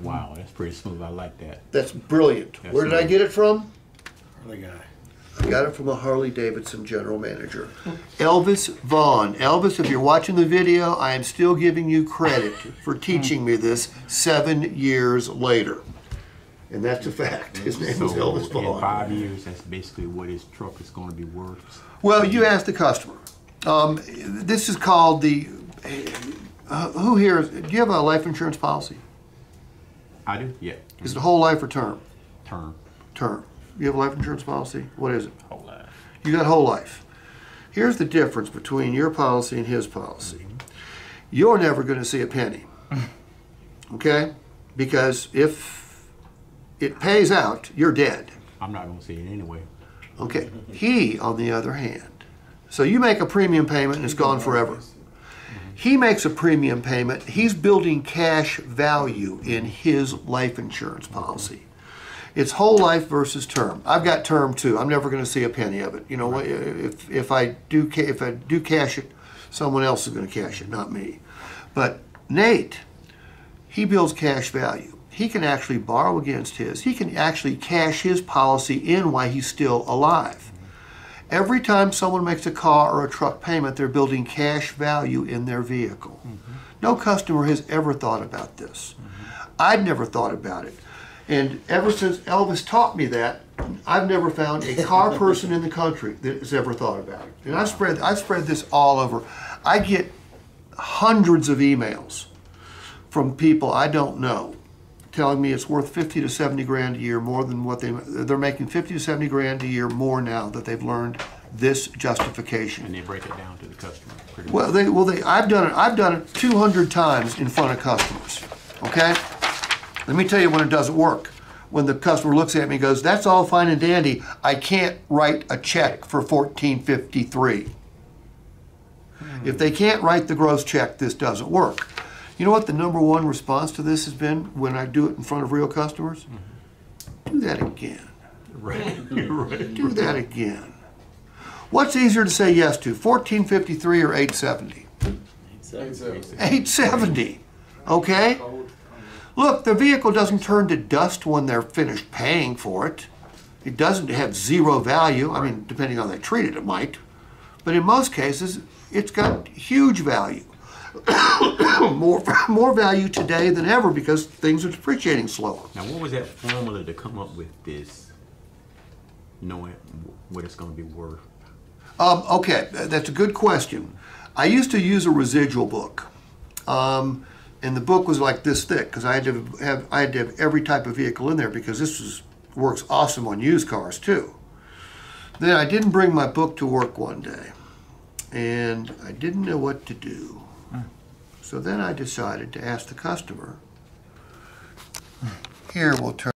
Wow, that's pretty smooth. I like that. That's brilliant. That's Where did I get it from? Harley guy. I got it from a Harley Davidson general manager. Elvis Vaughn. Elvis, if you're watching the video, I am still giving you credit for teaching me this 7 years later. And that's a fact. His name is Elvis Vaughn. In 5 years, that's basically what his truck is going to be worth. Well, you ask the customer. This is called the, who here, do you have a life insurance policy? I do? Yeah. Is it whole life or term? Term. Term. You have a life insurance policy? What is it? Whole life. You got whole life. Here's the difference between your policy and his policy. You're never going to see a penny. Okay? Because if it pays out, you're dead. I'm not going to see it anyway. Okay. He, on the other hand, so you make a premium payment and it's gone forever. He makes a premium payment. He's building cash value in his life insurance policy. It's whole life versus term. I've got term too. I'm never going to see a penny of it. You know, if I do cash it, someone else is going to cash it, not me. But Nate, he builds cash value. He can actually borrow against his. He can actually cash his policy in while he's still alive. Every time someone makes a car or a truck payment, they're building cash value in their vehicle. No customer has ever thought about this. I'd never thought about it. And ever since Elvis taught me that, I've never found a car person in the country that has ever thought about it. And I've spread this all over. I get hundreds of emails from people I don't know telling me it's worth 50 to 70 grand a year more than what they're making 50 to 70 grand a year more now that they've learned this justification. And they break it down to the customer. Pretty Well, I've done it 200 times in front of customers. Okay. Let me tell you when it doesn't work. When the customer looks at me and goes, "That's all fine and dandy. I can't write a check for $14.53." If they can't write the gross check, this doesn't work. You know what the #1 response to this has been when I do it in front of real customers? Do that again. Right. Right. Do that again. What's easier to say yes to, $14.53 or $8.70? $8.70. Okay? Look, the vehicle doesn't turn to dust when they're finished paying for it. It doesn't have zero value. I mean, depending on how they treat it, it might. But in most cases, it's got huge value. more value today than ever because things are depreciating slower. Now, what was that formula to come up with this, knowing what it's going to be worth? Okay, that's a good question. I used to use a residual book. And the book was like this thick because I had to have every type of vehicle in there because this works awesome on used cars too. Then I didn't bring my book to work one day, and I didn't know what to do. So then I decided to ask the customer. Here, we'll turn.